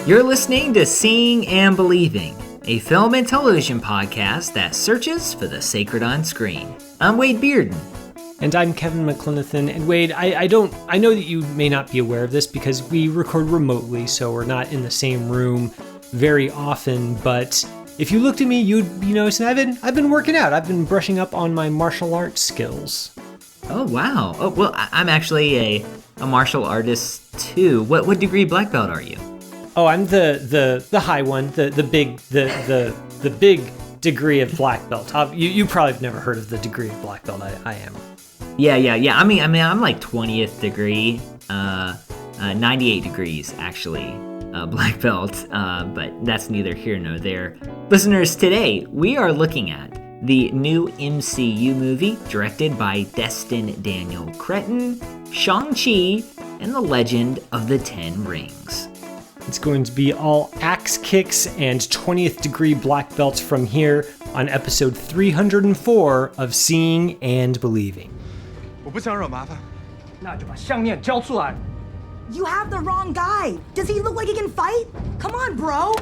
You're listening to Seeing and Believing, a film and television podcast that searches for the sacred on screen. I'm Wade Bearden. And I'm Kevin McClenathan. And Wade, I know that you may not be aware of this because we record remotely, so we're not in the same room very often. But if you looked at me, you'd be noticing I've been working out. I've been brushing up on my martial arts skills. Oh, wow. Oh, well, I'm actually a martial artist too. What degree black belt are you? Oh, I'm the high one, the big degree of black belt. You probably have never heard of the degree of black belt I am. Yeah. I mean, I'm like 20th degree, 98 degrees actually, black belt. But that's neither here nor there. Listeners, today we are looking at the new MCU movie directed by Destin Daniel Cretton, Shang-Chi, and the Legend of the Ten Rings. It's going to be all axe kicks and 20th degree black belts from here on episode 304 of Seeing and Believing. You have the wrong guy. Does he look like he can fight? Come on, bro.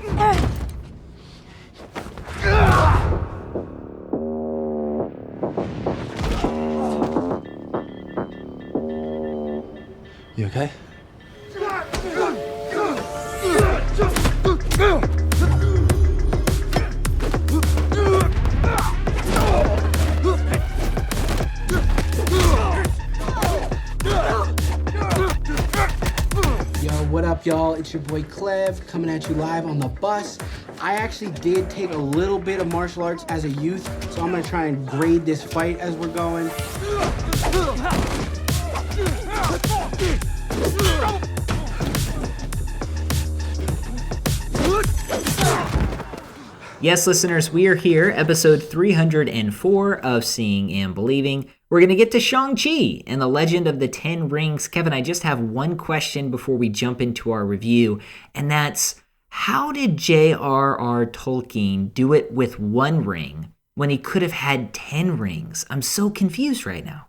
You okay? What up, y'all? It's your boy Clev coming at you live on the bus. I actually did take a little bit of martial arts as a youth, so I'm gonna try and grade this fight as we're going. Yes, listeners, we are here, episode 304 of Seeing and Believing. We're going to get to Shang-Chi and the Legend of the Ten Rings. Kevin, I just have one question before we jump into our review, and that's, how did J.R.R. Tolkien do it with one ring when he could have had 10 rings? I'm so confused right now.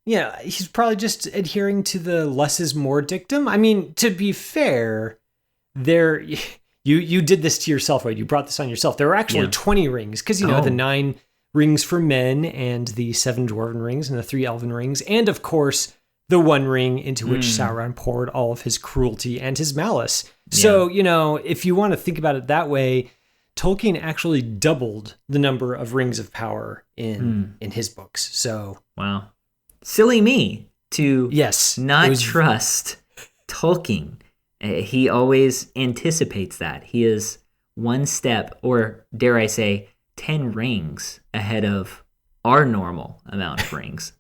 Yeah, he's probably just adhering to the less is more dictum. I mean, to be fair, You did this to yourself, right? You brought this on yourself. There were actually 20 rings because, the 9 rings for men and the 7 dwarven rings and the 3 elven rings. And, of course, the 1 ring into which Sauron poured all of his cruelty and his malice. Yeah. So, if you want to think about it that way, Tolkien actually doubled the number of rings of power in his books. So, wow. Silly me to not trust Tolkien. He always anticipates that. He is one step, or dare I say, 10 rings ahead of our normal amount of rings.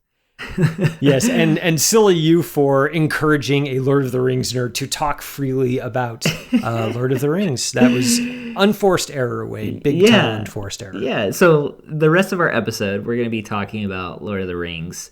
Yes, and silly you for encouraging a Lord of the Rings nerd to talk freely about Lord of the Rings. That was unforced error, Wade. Big time unforced error. Yeah, so the rest of our episode, we're going to be talking about Lord of the Rings.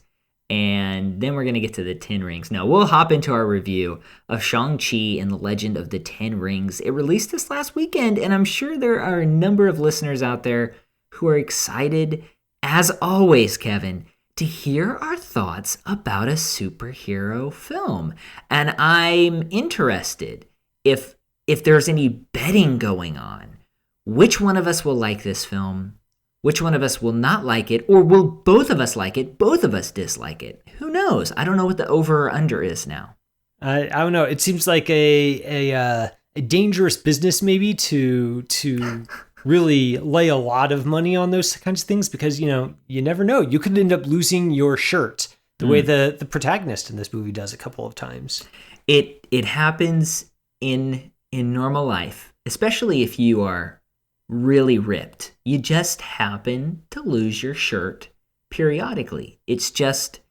And then we're going to get to the 10 Rings. Now, we'll hop into our review of Shang-Chi and the Legend of the Ten Rings. It released this last weekend, and I'm sure there are a number of listeners out there who are excited, as always, Kevin, to hear our thoughts about a superhero film. And I'm interested if there's any betting going on. Which one of us will like this film? Which one of us will not like it? Or will both of us like it, both of us dislike it? Who knows? I don't know what the over or under is now. I don't know. It seems like a dangerous business maybe to really lay a lot of money on those kinds of things because, you never know. You could end up losing your shirt the way the protagonist in this movie does a couple of times. It happens in normal life, especially if you are really ripped. You just happen to lose your shirt periodically. It just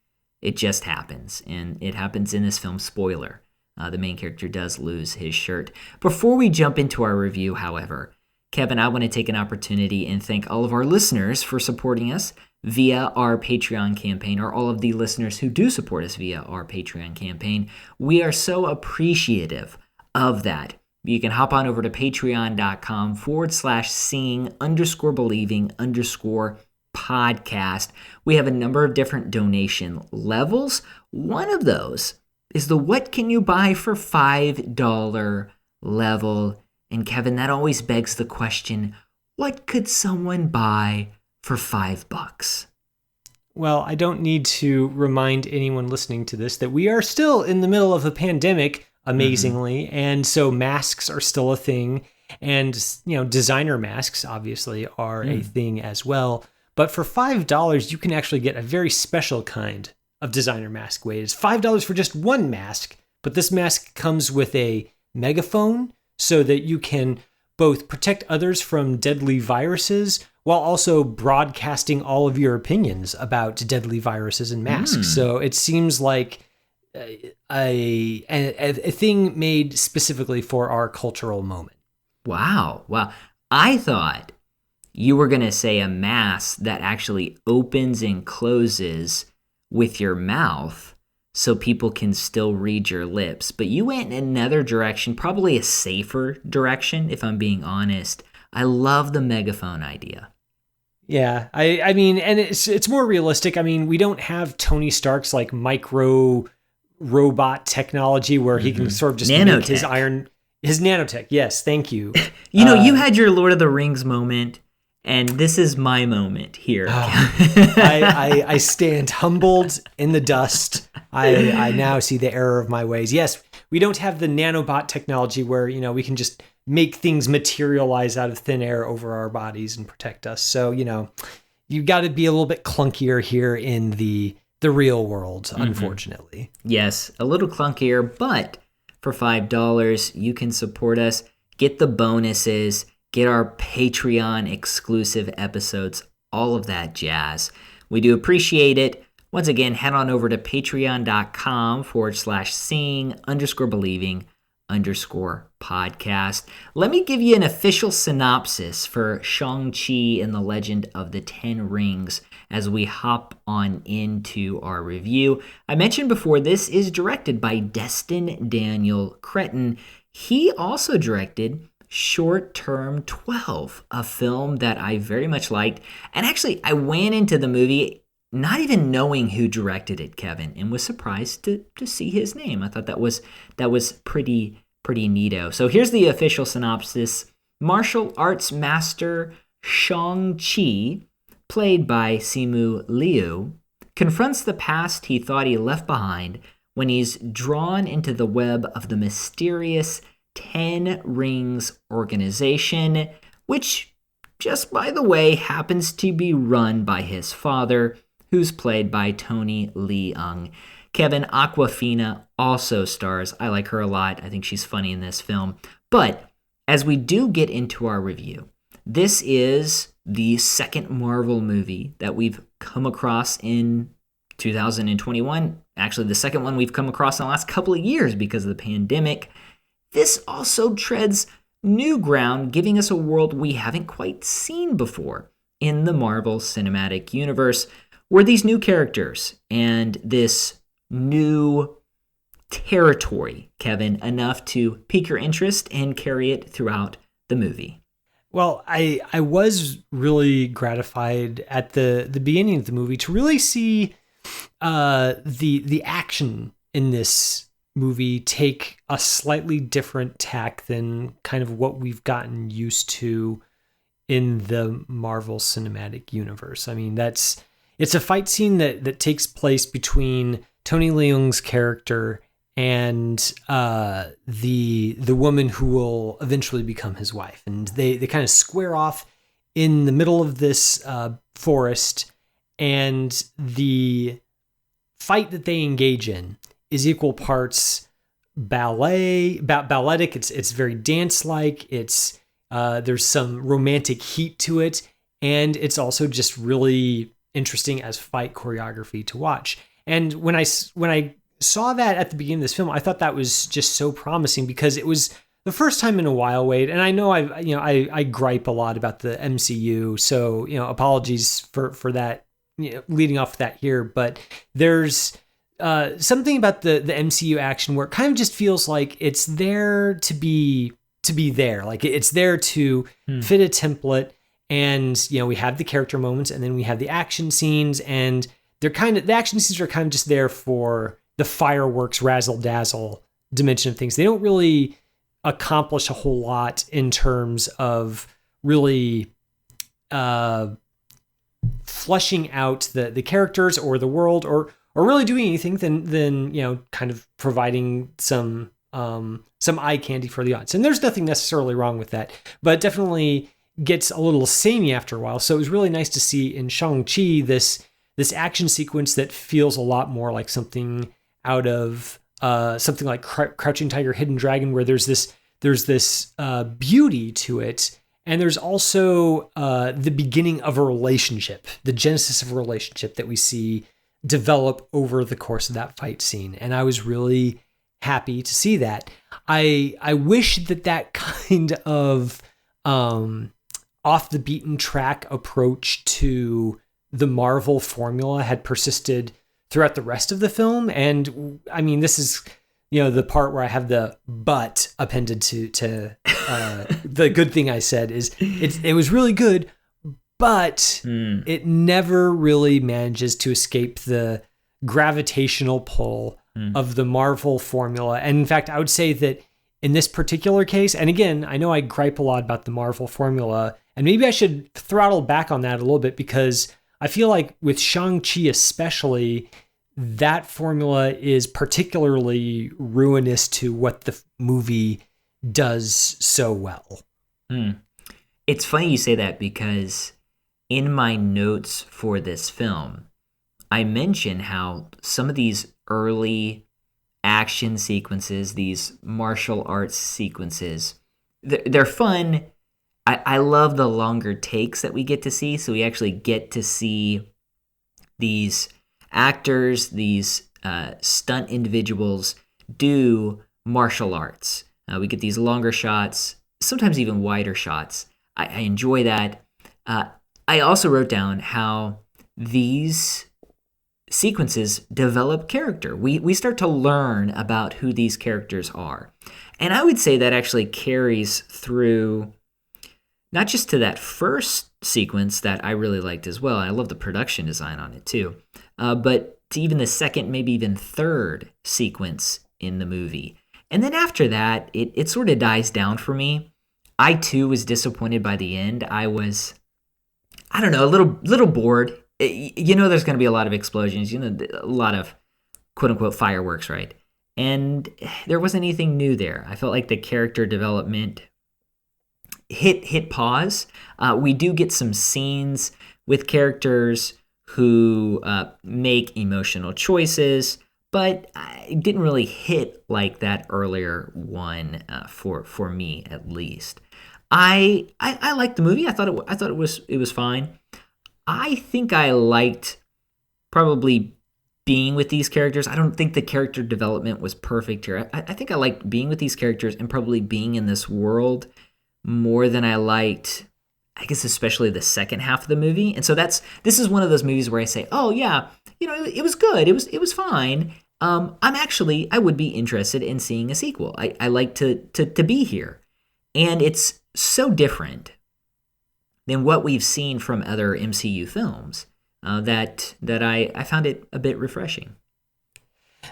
happens, and it happens in this film. Spoiler, the main character does lose his shirt. Before we jump into our review, however, Kevin, I want to take an opportunity and thank all of our listeners for supporting us via our Patreon campaign, or all of the listeners who do support us via our Patreon campaign. We are so appreciative of that. You can hop on over to patreon.com/seeing_believing_podcast. We have a number of different donation levels. One of those is the What Can You Buy for $5 level. And Kevin, that always begs the question, what could someone buy for $5? Well, I don't need to remind anyone listening to this that we are still in the middle of a pandemic, amazingly. And so masks are still a thing. And, designer masks obviously are a thing as well. But for $5, you can actually get a very special kind of designer mask. Wait, it's $5 for just one mask. But this mask comes with a megaphone so that you can both protect others from deadly viruses while also broadcasting all of your opinions about deadly viruses and masks. So it seems like a thing made specifically for our cultural moment. Wow. I thought you were going to say a mask that actually opens and closes with your mouth so people can still read your lips. But you went in another direction, probably a safer direction, if I'm being honest. I love the megaphone idea. Yeah, I mean, and it's more realistic. I mean, we don't have Tony Stark's like micro robot technology where he can sort of just make his nanotech. Yes, thank you. You had your Lord of the Rings moment, and this is my moment here. I stand humbled in the dust. I now see the error of my ways. Yes, we don't have the nanobot technology where, we can just make things materialize out of thin air over our bodies and protect us. So, you got to be a little bit clunkier here in the real world, unfortunately. Yes, a little clunkier, but for $5, you can support us, get the bonuses, get our Patreon exclusive episodes, all of that jazz. We do appreciate it. Once again, head on over to patreon.com/seeing_believing_podcast. Let me give you an official synopsis for Shang-Chi and the Legend of the Ten Rings as we hop on into our review. I mentioned before, this is directed by Destin Daniel Cretton. He also directed Short Term 12, a film that I very much liked. And actually, I went into the movie not even knowing who directed it, Kevin, and was surprised to see his name. I thought that was pretty neato. So here's the official synopsis. Martial arts master Shang-Chi, played by Simu Liu, confronts the past he thought he left behind when he's drawn into the web of the mysterious Ten Rings organization, which, just by the way, happens to be run by his father, who's played by Tony Leung. Kevin, Awkwafina also stars. I like her a lot. I think she's funny in this film. But as we do get into our review, this is the second Marvel movie that we've come across in 2021. Actually, the second one we've come across in the last couple of years because of the pandemic. This also treads new ground, giving us a world we haven't quite seen before in the Marvel Cinematic Universe, where these new characters and this new territory, Kevin, enough to pique your interest and carry it throughout the movie. Well, I was really gratified at the beginning of the movie to really see the action in this movie take a slightly different tack than kind of what we've gotten used to in the Marvel Cinematic Universe. I mean, it's a fight scene that takes place between Tony Leung's character and the woman who will eventually become his wife. And they kind of square off in the middle of this forest, and the fight that they engage in is equal parts balletic. It's very dance-like. It's there's some romantic heat to it, and it's also just really interesting as fight choreography to watch. And when I saw that at the beginning of this film, I thought that was just so promising because it was the first time in a while, Wade. And I know I gripe a lot about the MCU, so apologies for that. Leading off that here, but there's something about the MCU action where it kind of just feels like it's there to be there, like it's there to fit a template. And we have the character moments, and then we have the action scenes, and the action scenes are kind of just there for the fireworks razzle dazzle dimension of things. They don't really accomplish a whole lot in terms of really fleshing out the characters or the world, or really doing anything than kind of providing some eye candy for the audience. And there's nothing necessarily wrong with that, but definitely gets a little samey after a while. So it was really nice to see in Shang-Chi this action sequence that feels a lot more like something out of something like Crouching Tiger, Hidden Dragon, where there's this beauty to it. And there's also the beginning of a relationship, the genesis of a relationship that we see develop over the course of that fight scene. And I was really happy to see that. I wish that kind of off the beaten track approach to the Marvel formula had persisted throughout the rest of the film. And I mean, this is, the part where I have the but appended to the good thing I said is it was really good, but it never really manages to escape the gravitational pull of the Marvel formula. And in fact, I would say that in this particular case, and again, I know I gripe a lot about the Marvel formula, and maybe I should throttle back on that a little bit, because I feel like with Shang-Chi especially, that formula is particularly ruinous to what the movie does so well. It's funny you say that, because in my notes for this film, I mention how some of these early action sequences, these martial arts sequences, they're fun. I love the longer takes that we get to see. So we actually get to see these actors, these stunt individuals do martial arts. We get these longer shots, sometimes even wider shots. I enjoy that. I also wrote down how these sequences develop character. We start to learn about who these characters are. And I would say that actually carries through not just to that first sequence that I really liked as well. I love the production design on it too. But to even the second, maybe even third sequence in the movie. And then after that, it sort of dies down for me. I too was disappointed by the end. I was, I don't know, a little bored. There's going to be a lot of explosions, a lot of quote unquote fireworks, right? And there wasn't anything new there. I felt like the character development hit pause. We do get some scenes with characters who make emotional choices, but it didn't really hit like that earlier one for me, at least. I liked the movie. I thought it was fine. I think I liked probably being with these characters. I don't think the character development was perfect here. I think I liked being with these characters and probably being in this world more than I liked, I guess, especially the second half of the movie. And so this is one of those movies where I say, oh yeah, it was good. It was fine. I would be interested in seeing a sequel. I like to be here. And it's so different than what we've seen from other MCU films that I found it a bit refreshing.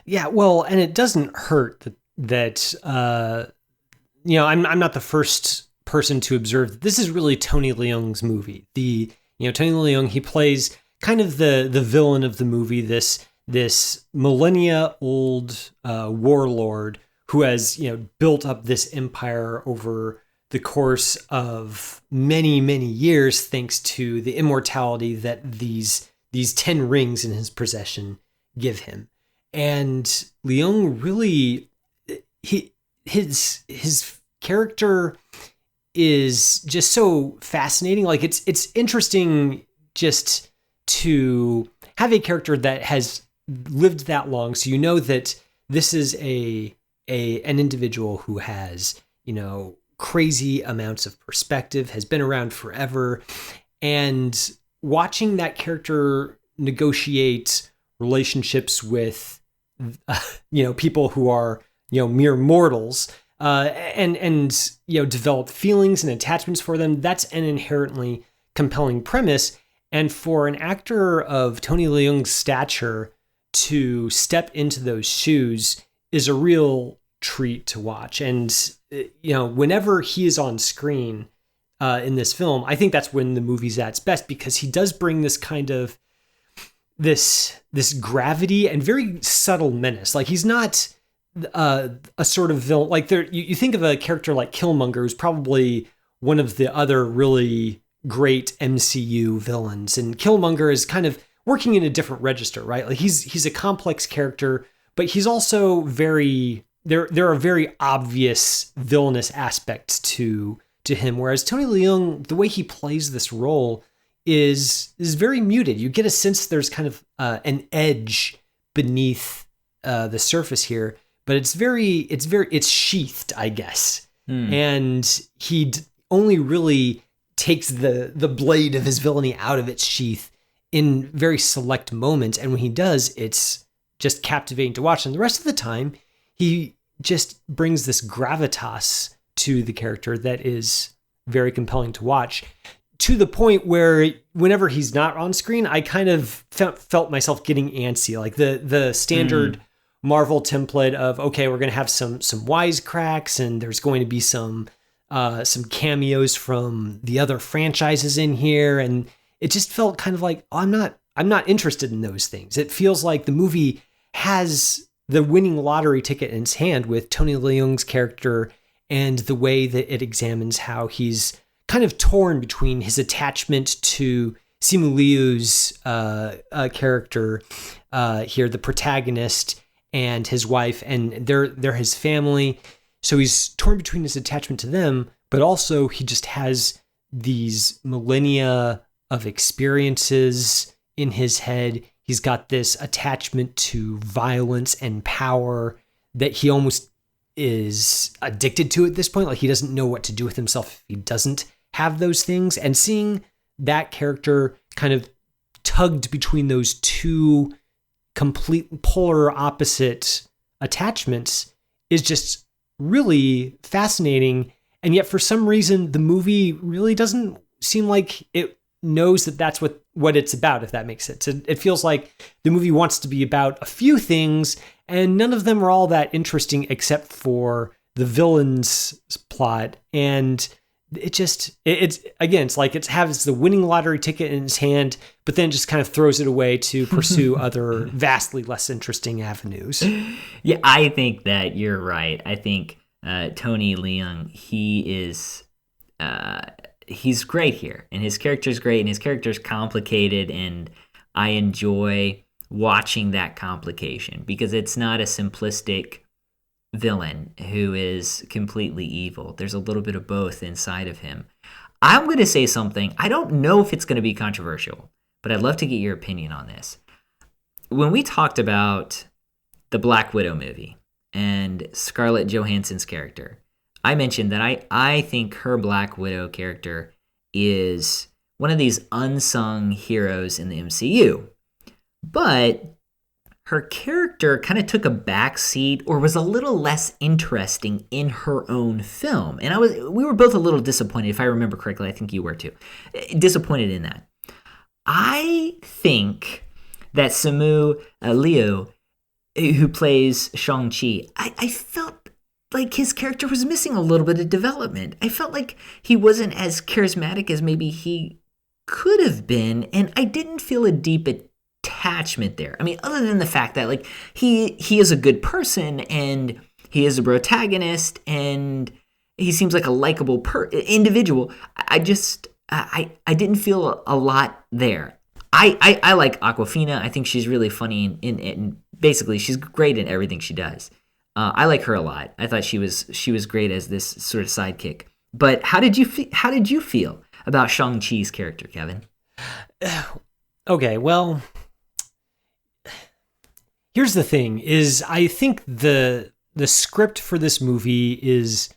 Yeah, well, and it doesn't hurt that I'm not the first person to observe that this is really Tony Leung's movie. Tony Leung, he plays kind of the villain of the movie, this millennia old warlord who has built up this empire over the course of many, many years, thanks to the immortality that these 10 rings in his possession give him. And Leung really, his character is just so fascinating. Like it's interesting just to have a character that has lived that long, so that this is an individual who has crazy amounts of perspective, has been around forever, and watching that character negotiate relationships with people who are mere mortals, and develop feelings and attachments for them, that's an inherently compelling premise. And for an actor of Tony Leung's stature to step into those shoes is a real treat to watch. And whenever he is on screen in this film, I think that's when the movie's at its best, because he does bring this kind of this gravity and very subtle menace. Like, he's not a sort of villain. Like, you think of a character like Killmonger, who's probably one of the other really great MCU villains, and Killmonger is kind of working in a different register, right? Like, he's a complex character, but he's also very there are very obvious villainous aspects to him, whereas Tony Leung, the way he plays this role is very muted. You get a sense there's kind of an edge beneath the surface here, but it's sheathed, I guess. And he only really takes the blade of his villainy out of its sheath in very select moments, and when he does, it's just captivating to watch. And the rest of the time, he just brings this gravitas to the character that is very compelling to watch, to the point where whenever he's not on screen, I kind of felt myself getting antsy. Like the standard Marvel template of, okay, we're going to have some wisecracks, and there's going to be some cameos from the other franchises in here, and it just felt kind of like, I'm not interested in those things. It feels like the movie has the winning lottery ticket in its hand with Tony Leung's character, and the way that it examines how he's kind of torn between his attachment to Simu Liu's character here, the protagonist, and his wife, and they're his family. So he's torn between his attachment to them, but also he just has these millennia of experiences in his head. He's got this attachment to violence and power that he almost is addicted to at this point. Like, he doesn't know what to do with himself if he doesn't have those things. And seeing that character kind of tugged between those two complete polar opposite attachments is just really fascinating. And yet, for some reason, the movie really doesn't seem like it knows that that's what it's about, if that makes sense. It feels like the movie wants to be about a few things, and none of them are all that interesting except for the villain's plot. And it's like it has the winning lottery ticket in its hand, but then just kind of throws it away to pursue other vastly less interesting avenues. Yeah, I think that you're right. I think Tony Leung, he's great here, and his character's great, and his character's complicated, and I enjoy watching that complication, because it's not a simplistic villain who is completely evil. There's a little bit of both inside of him. I'm going to say something. I don't know if it's going to be controversial, but I'd love to get your opinion on this. When we talked about the Black Widow movie and Scarlett Johansson's character, I mentioned that I think her Black Widow character is one of these unsung heroes in the MCU. But her character kind of took a backseat, or was a little less interesting in her own film. And we were both a little disappointed, if I remember correctly. I think you were too. Disappointed in that. I think that Simu Liu, who plays Shang-Chi, I felt like his character was missing a little bit of development. I felt like he wasn't as charismatic as maybe he could have been, and I didn't feel a deep attachment there. I mean, other than the fact that, like, he is a good person, and he is a protagonist, and he seems like a likable individual. I didn't feel a lot there. I like Awkwafina. I think she's really funny, and basically she's great in everything she does. I like her a lot. I thought she was great as this sort of sidekick. But how did you feel about Shang-Chi's character, Kevin? Okay, well, here's the thing: is I think the script for this movie is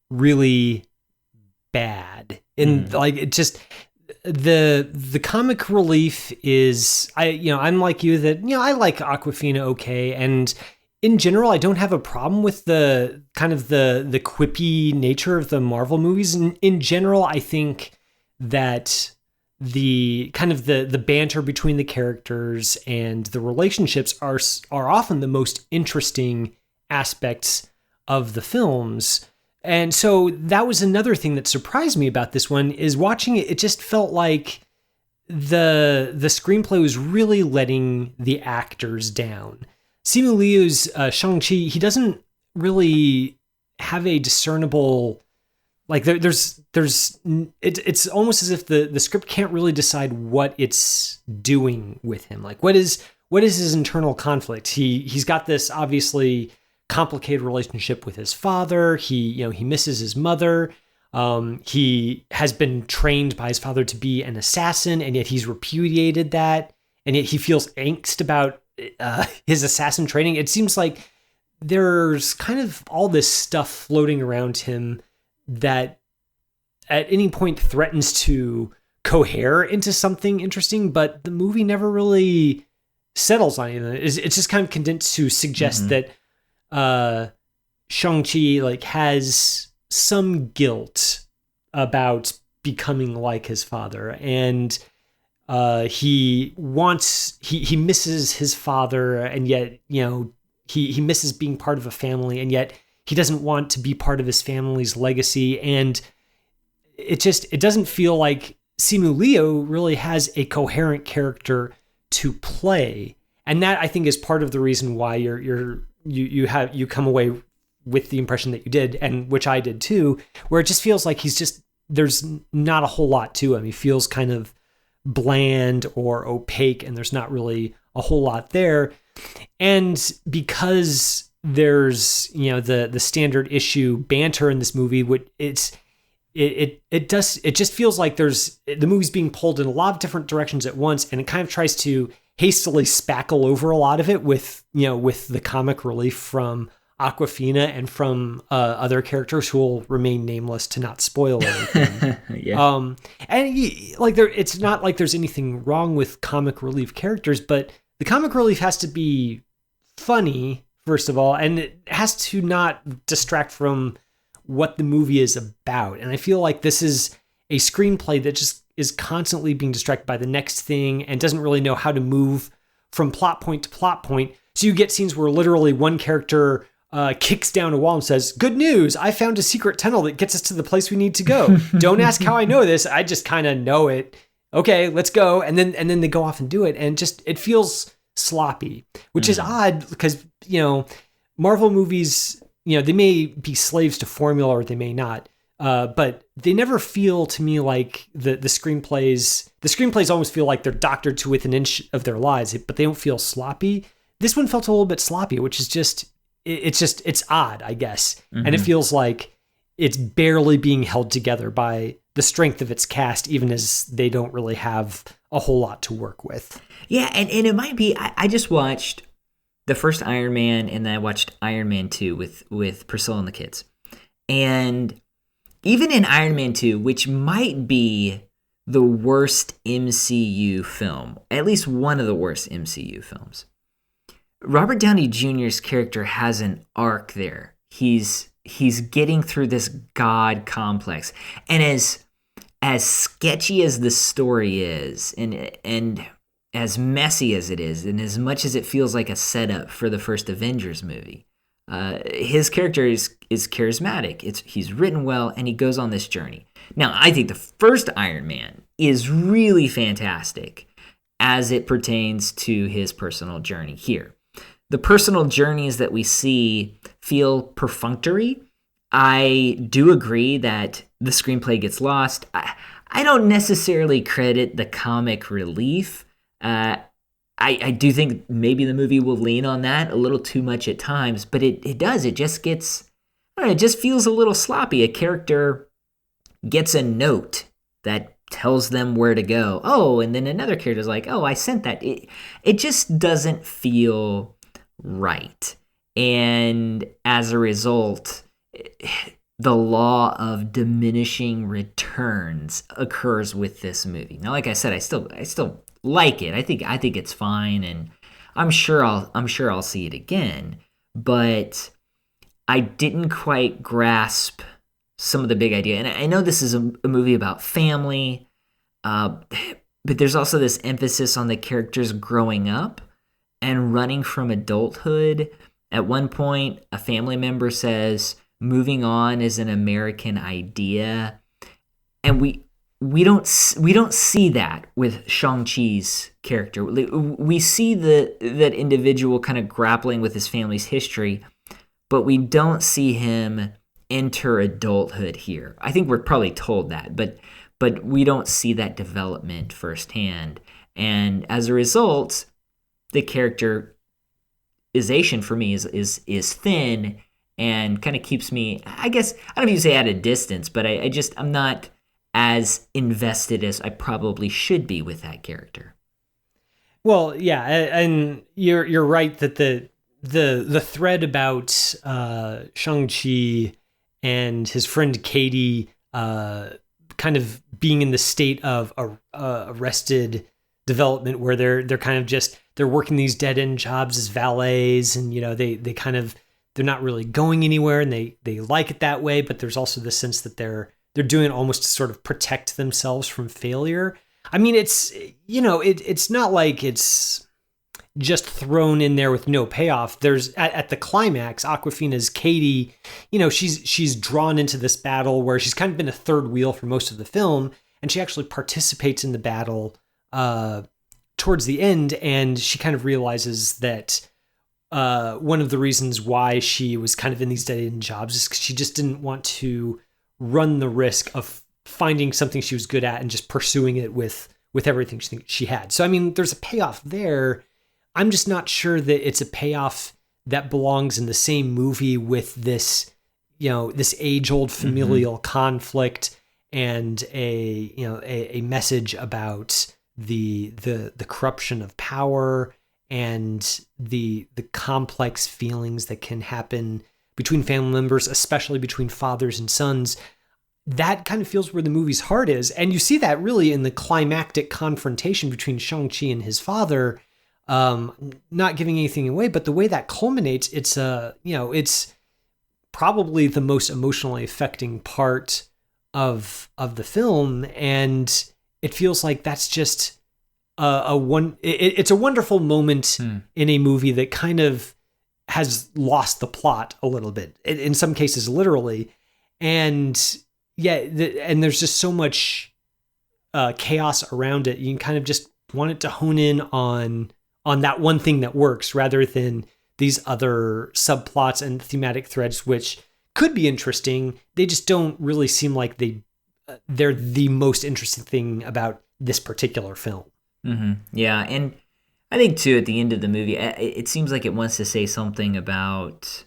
really bad, and like, it just, the comic relief is, I'm like you, that I like Awkwafina okay, and in general, I don't have a problem with the kind of the quippy nature of the Marvel movies. In general, I think that the kind of the banter between the characters and the relationships are often the most interesting aspects of the films. And so that was another thing that surprised me about this one, is watching it. It just felt like the screenplay was really letting the actors down. Simu Liu's Shang-Chi, he doesn't really have a discernible, like it's almost as if the script can't really decide what it's doing with him. Like what is his internal conflict? He's got this obviously complicated relationship with his father. He misses his mother. He has been trained by his father to be an assassin, and yet he's repudiated that. And yet he feels angst about his assassin training. It seems like there's kind of all this stuff floating around him that at any point threatens to cohere into something interesting, but the movie never really settles on anything. It's just kind of condensed to suggest that Shang-Chi like has some guilt about becoming like his father, and he misses his father, and yet he misses being part of a family, and yet he doesn't want to be part of his family's legacy. And it doesn't feel like Simu Liu really has a coherent character to play, and that I think is part of the reason why you come away with the impression that you did, and which I did too, where it just feels like there's not a whole lot to him. He feels kind of bland or opaque, and there's not really a whole lot there. And because there's the standard issue banter in this movie, it just feels like the movie's being pulled in a lot of different directions at once, and it kind of tries to hastily spackle over a lot of it with the comic relief from Awkwafina and from other characters who will remain nameless to not spoil anything. Yeah. It's not like there's anything wrong with comic relief characters, but the comic relief has to be funny, first of all, and it has to not distract from what the movie is about. And I feel like this is a screenplay that just is constantly being distracted by the next thing and doesn't really know how to move from plot point to plot point. So you get scenes where literally one character kicks down a wall and says, "Good news, I found a secret tunnel that gets us to the place we need to go. Don't ask how I know this. I just kind of know it. Okay, let's go." And then they go off and do it. And just, it feels sloppy, which is odd because, Marvel movies, they may be slaves to formula or they may not. But they never feel to me like the screenplays almost feel like they're doctored to within an inch of their lives, but they don't feel sloppy. This one felt a little bit sloppy, which is it's odd, I guess. Mm-hmm. And it feels like it's barely being held together by the strength of its cast, even as they don't really have a whole lot to work with. Yeah. And it might be, I just watched the first Iron Man, and then I watched Iron Man 2 with Priscilla and the kids. And even in Iron Man 2, which might be the worst MCU film, at least one of the worst MCU films, Robert Downey Jr.'s character has an arc there. He's getting through this God complex. And as sketchy as the story is, and as messy as it is, and as much as it feels like a setup for the first Avengers movie, his character is charismatic. He's written well, and he goes on this journey. Now, I think the first Iron Man is really fantastic as it pertains to his personal journey here. The personal journeys that we see feel perfunctory. I do agree that the screenplay gets lost. I don't necessarily credit the comic relief. I do think maybe the movie will lean on that a little too much at times, but it does. It just gets, it just feels a little sloppy. A character gets a note that tells them where to go. Oh, and then another character's like, "Oh, I sent that." It just doesn't feel right. And as a result, the law of diminishing returns occurs with this movie. Now, like I said, I still like it. I think it's fine, and I'm sure I'll see it again. But I didn't quite grasp some of the big idea. And I know this is a movie about family, but there's also this emphasis on the characters growing up and running from adulthood. At one point, a family member says, moving on as an American idea, and we don't see that with Shang-Chi's character. We see that individual kind of grappling with his family's history, but we don't see him enter adulthood here. I think we're probably told that, but we don't see that development firsthand. And as a result, the characterization for me is thin and kind of keeps me, I guess, I don't know if you say at a distance, but I'm not as invested as I probably should be with that character. Well, yeah, and you're right that the thread about Shang-Chi and his friend Katie kind of being in the state of arrested development, where they're kind of just, they're working these dead-end jobs as valets, and they're not really going anywhere, and they like it that way, but there's also the sense that they're doing it almost to sort of protect themselves from failure. I mean, it's not like it's just thrown in there with no payoff. There's at the climax, Awkwafina's Katie, she's drawn into this battle where she's kind of been a third wheel for most of the film, and she actually participates in the battle towards the end, and she kind of realizes that one of the reasons why she was kind of in these dead-end jobs is because she just didn't want to run the risk of finding something she was good at and just pursuing it with everything she had. So, I mean, there's a payoff there. I'm just not sure that it's a payoff that belongs in the same movie with this, this age-old familial conflict and a message about the corruption of power and the complex feelings that can happen between family members, especially between fathers and sons. That kind of feels where the movie's heart is. And you see that really in the climactic confrontation between Shang-Chi and his father, not giving anything away, but the way that culminates, it's probably the most emotionally affecting part of the film. And it feels like that's just it's a wonderful moment in a movie that kind of has lost the plot a little bit, in some cases literally. And and there's just so much chaos around it. You can kind of just want it to hone in on that one thing that works, rather than these other subplots and thematic threads, which could be interesting. They just don't really seem like they're the most interesting thing about this particular film. Mm-hmm. Yeah, and I think too, at the end of the movie, it seems like it wants to say something about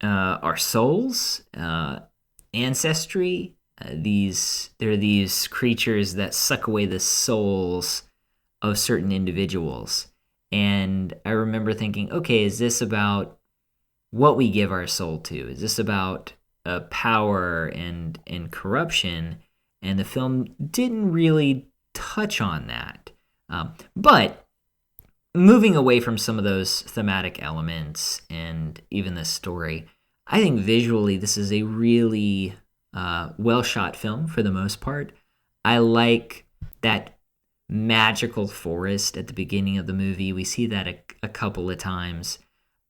our souls, ancestry. There are these creatures that suck away the souls of certain individuals, and I remember thinking, okay, is this about what we give our soul to? Is this about power and corruption? And the film didn't really touch on that. But moving away from some of those thematic elements and even the story, I think visually this is a really well-shot film for the most part. I like that magical forest at the beginning of the movie. We see that a couple of times.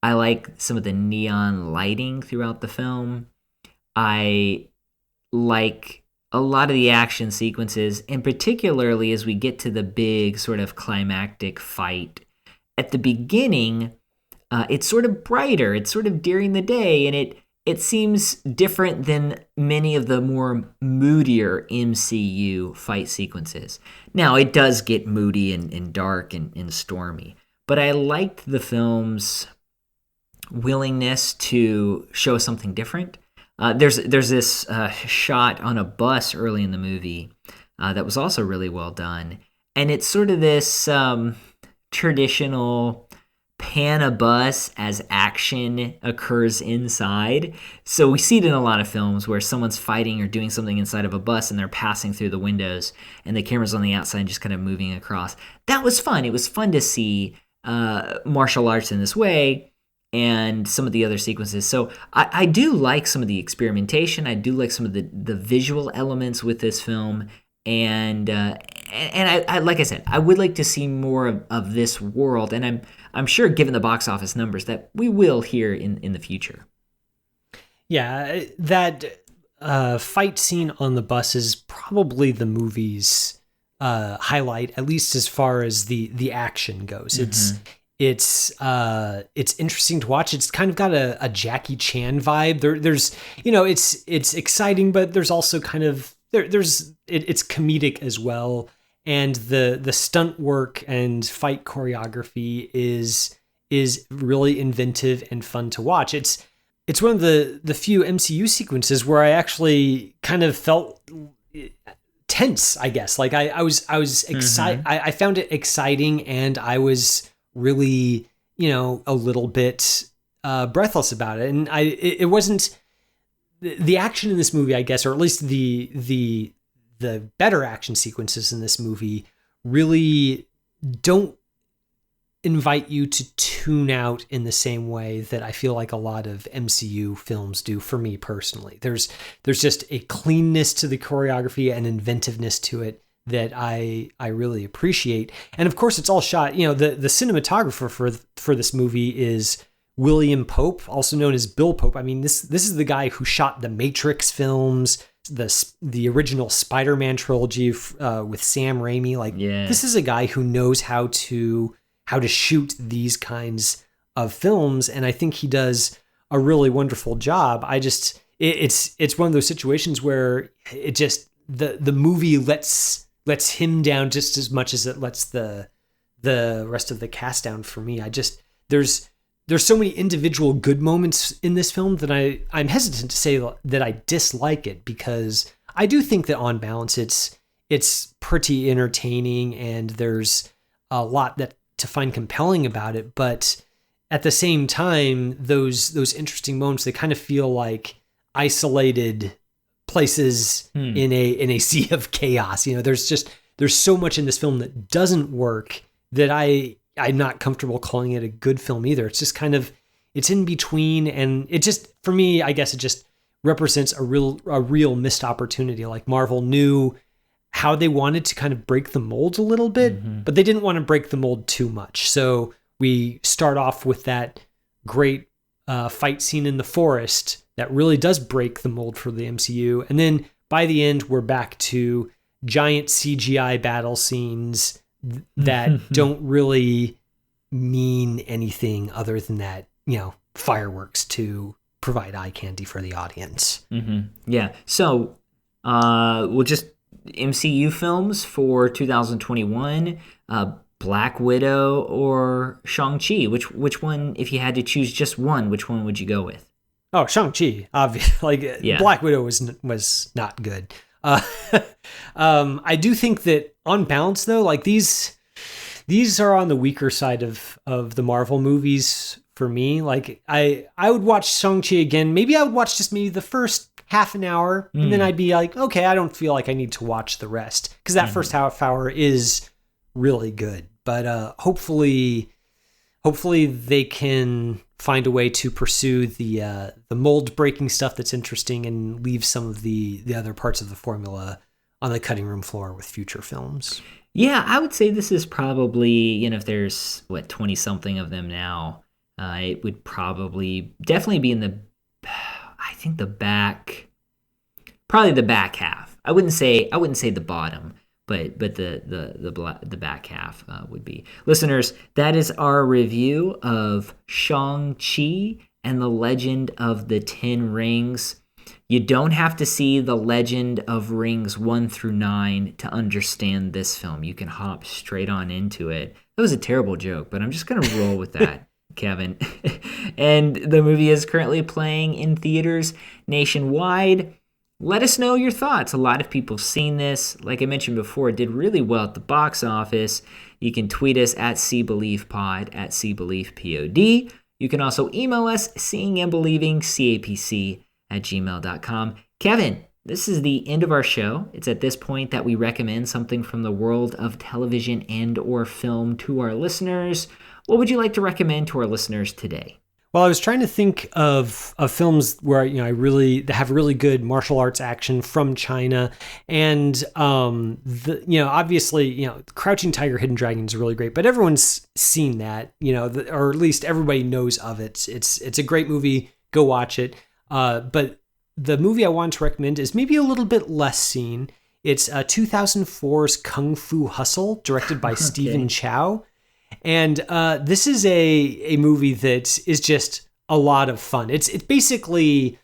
I like some of the neon lighting throughout the film. I like a lot of the action sequences, and particularly as we get to the big sort of climactic fight. At the beginning, it's sort of brighter. It's sort of during the day, and it seems different than many of the more moodier MCU fight sequences. Now, it does get moody and dark and stormy, but I liked the film's willingness to show something different. There's this shot on a bus early in the movie that was also really well done, and it's sort of this traditional pan a bus as action occurs inside. So we see it in a lot of films where someone's fighting or doing something inside of a bus and they're passing through the windows and the camera's on the outside and just kind of moving across. That was fun. It was fun to see martial arts in this way and some of the other sequences. So I do like some of the experimentation. I do like some of the visual elements with this film. And I like I said, I would like to see more of this world, and I'm sure, given the box office numbers, that we will here in the future. Yeah, that fight scene on the bus is probably the movie's highlight, at least as far as the action goes. It's interesting to watch. It's kind of got a Jackie Chan vibe. There's it's exciting, but there's also kind of it's comedic as well. And the stunt work and fight choreography is really inventive and fun to watch. It's one of the few MCU sequences where I actually kind of felt tense, I guess. Like I was excited. I found it exciting, and I was really, a little bit breathless about it. And it wasn't the action in this movie, I guess, or at least the better action sequences in this movie really don't invite you to tune out in the same way that I feel like a lot of MCU films do for me personally. There's just a cleanness to the choreography and inventiveness to it that I really appreciate. And of course it's all shot, the cinematographer for this movie is William Pope, also known as Bill Pope. I mean, this is the guy who shot the Matrix films, the original Spider-Man trilogy with Sam Raimi. This is a guy who knows how to shoot these kinds of films, and I think he does a really wonderful job. It's one of those situations where it just the movie lets him down just as much as it lets the rest of the cast down for me. There's so many individual good moments in this film that I'm hesitant to say that I dislike it, because I do think that on balance it's pretty entertaining and there's a lot to find compelling about it. But at the same time, those interesting moments, they kind of feel like isolated places in a sea of chaos. There's so much in this film that doesn't work that I'm not comfortable calling it a good film either. It's just kind of, it's in between, and it just, for me, I guess it just represents a real missed opportunity. Like Marvel knew how they wanted to kind of break the mold a little bit, but they didn't want to break the mold too much. So we start off with that great fight scene in the forest that really does break the mold for the MCU. And then by the end, we're back to giant CGI battle scenes that don't really mean anything other than that, fireworks to provide eye candy for the audience. Yeah. So we'll just MCU films for 2021, Black Widow or Shang-Chi. Which one, if you had to choose just one, which one would you go with? Oh, Shang-Chi, obviously. Black Widow was not good. I do think that on balance, though, these are on the weaker side of the Marvel movies for me. I would watch Shang-Chi again. Maybe I would watch just maybe the first half an hour, and then I'd be like, okay, I don't feel like I need to watch the rest, because that first half hour is really good. But hopefully they can find a way to pursue the mold breaking stuff that's interesting and leave some of the other parts of the formula on the cutting room floor with future films. Yeah, I would say this is probably, if there's 20 something of them now, it would definitely be in probably the back half. I wouldn't say the bottom, but the back half would be. Listeners, that is our review of Shang-Chi and the Legend of the Ten Rings. You don't have to see the Legend of Rings 1 through 9 to understand this film. You can hop straight on into it. That was a terrible joke, but I'm just going to roll with that, Kevin. And the movie is currently playing in theaters nationwide. Let us know your thoughts. A lot of people have seen this. Like I mentioned before, it did really well at the box office. You can tweet us at @SeeBeliefPod, at SeeBeliefPod. You can also email us, seeingandbelieving, capc@gmail.com. Kevin, this is the end of our show. It's at this point that we recommend something from the world of television and or film to our listeners. What would you like to recommend to our listeners today? Well, I was trying to think of films where that have really good martial arts action from China, and obviously Crouching Tiger, Hidden Dragon is really great, but everyone's seen that, or at least everybody knows of it. It's a great movie. Go watch it. But the movie I want to recommend is maybe a little bit less seen. It's 2004's Kung Fu Hustle, directed by Stephen Chow. And this is a movie that is just a lot of fun. It's basically,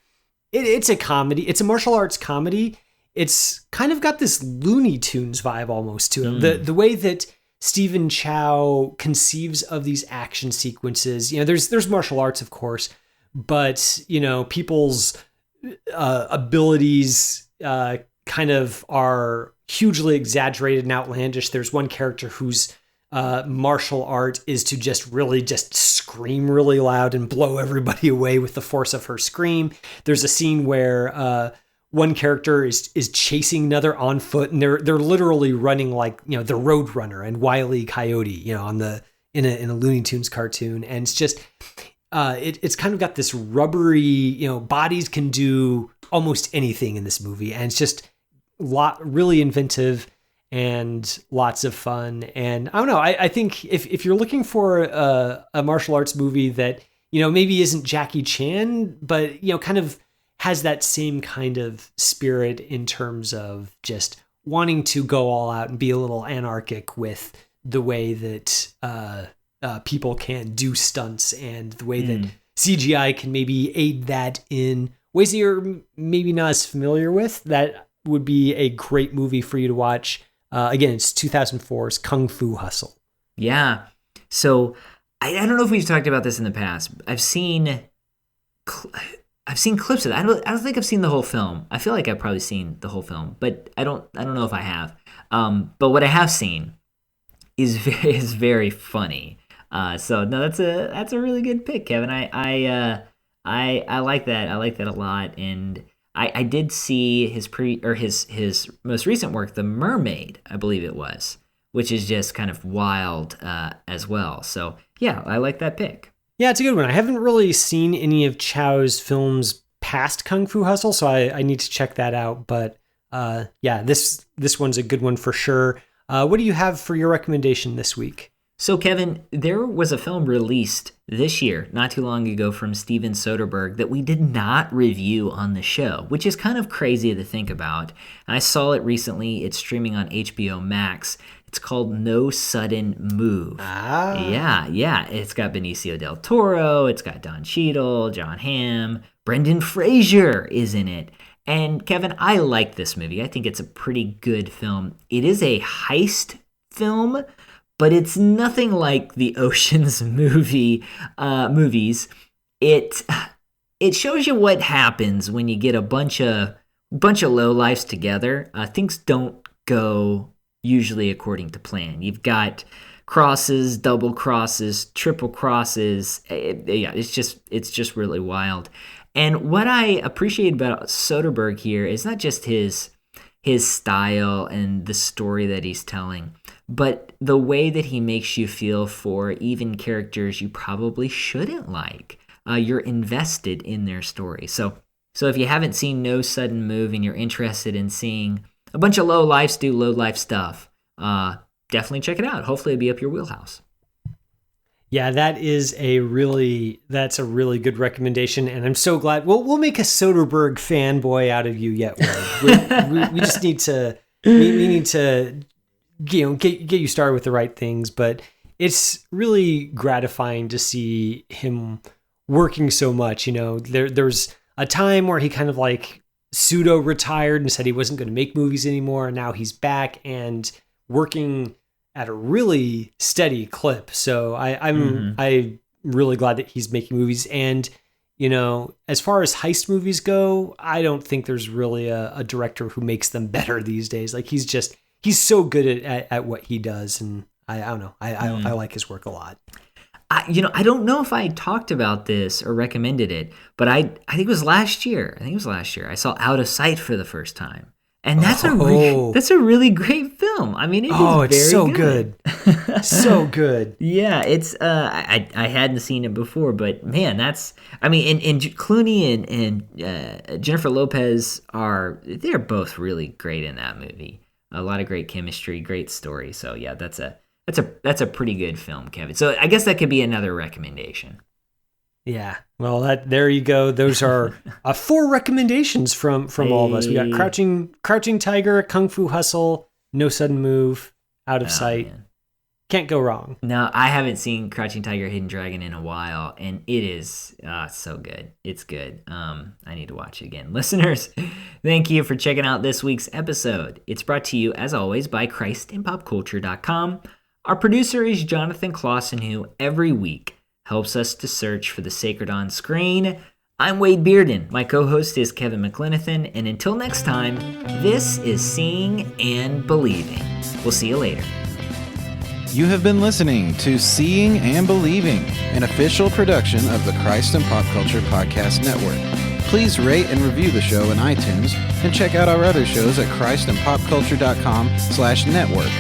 it's a comedy. It's a martial arts comedy. It's kind of got this Looney Tunes vibe almost to it. The way that Stephen Chow conceives of these action sequences, there's martial arts, of course, but, people's abilities kind of are hugely exaggerated and outlandish. There's one character whose martial art is to just scream really loud and blow everybody away with the force of her scream. There's a scene where one character is chasing another on foot, and they're literally running like the Roadrunner and Wile E. Coyote, in a Looney Tunes cartoon, and it's just it's kind of got this rubbery, bodies can do almost anything in this movie, and it's just really inventive and lots of fun. And I don't know, I think if you're looking for a martial arts movie that maybe isn't Jackie Chan, but kind of has that same kind of spirit in terms of just wanting to go all out and be a little anarchic with the way that people can do stunts and the way that CGI can maybe aid that in ways that you're maybe not as familiar with, that would be a great movie for you to watch. Again, it's 2004's Kung Fu Hustle. Yeah. So I don't know if we've talked about this in the past. I've seen clips of it. I don't think I've seen the whole film. I feel like I've probably seen the whole film, but I don't know if I have. But what I have seen is very funny. So no, that's a really good pick, Kevin. I like that. I like that a lot. And I did see his most recent work, The Mermaid, I believe it was, which is just kind of wild as well. So yeah, I like that pick. Yeah, it's a good one. I haven't really seen any of Chow's films past Kung Fu Hustle, so I need to check that out. But yeah, this one's a good one for sure. What do you have for your recommendation this week? So, Kevin, there was a film released this year, not too long ago, from Steven Soderbergh that we did not review on the show, which is kind of crazy to think about. I saw it recently. It's streaming on HBO Max. It's called No Sudden Move. Yeah. It's got Benicio del Toro. It's got Don Cheadle, John Hamm. Brendan Fraser is in it. And, Kevin, I like this movie. I think it's a pretty good film. It is a heist film, but it's nothing like the Ocean's movies. It shows you what happens when you get a bunch of lowlifes together. Things don't go usually according to plan. You've got crosses, double crosses, triple crosses. It's just really wild. And what I appreciate about Soderbergh here is not just his style and the story that he's telling, but the way that he makes you feel for even characters you probably shouldn't like. You're invested in their story. So if you haven't seen No Sudden Move and you're interested in seeing a bunch of low lives do low life stuff, definitely check it out. Hopefully it'll be up your wheelhouse. Yeah, that's a really good recommendation, and I'm so glad. We'll make a Soderbergh fanboy out of you yet, Wade. we just need to get you started with the right things, but it's really gratifying to see him working so much. There's a time where he kind of like pseudo retired and said he wasn't going to make movies anymore, and now he's back and working at a really steady clip. So I'm really glad that he's making movies. And, as far as heist movies go, I don't think there's really a director who makes them better these days. Like he's so good at what he does. And I don't know. I like his work a lot. I don't know if I talked about this or recommended it, but I think it was last year. I saw Out of Sight for the first time. And that's a really great film. I mean, it's so good. So good. Yeah, it's I hadn't seen it before, but man, and Clooney and Jennifer Lopez they're both really great in that movie. A lot of great chemistry, great story. So yeah, that's a pretty good film, Kevin. So I guess that could be another recommendation. Yeah. Well, there you go. Those are 4 recommendations from all of us. We got Crouching Tiger, Kung Fu Hustle, No Sudden Move, Out of Sight. Man. Can't go wrong. No, I haven't seen Crouching Tiger, Hidden Dragon in a while, and it is so good. It's good. I need to watch it again. Listeners, thank you for checking out this week's episode. It's brought to you, as always, by ChristInPopCulture.com. Our producer is Jonathan Clausen, who every week helps us to search for the sacred on screen. I'm Wade Bearden. My co-host is Kevin McLenithan, and until next time, this is Seeing and Believing. We'll see you later. You have been listening to Seeing and Believing, an official production of the Christ and Pop Culture Podcast Network. Please rate and review the show in iTunes and check out our other shows at christandpopculture.com/network.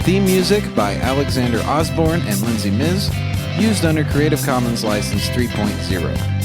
Theme music by Alexander Osborne and Lindsay Miz, used under Creative Commons License 3.0.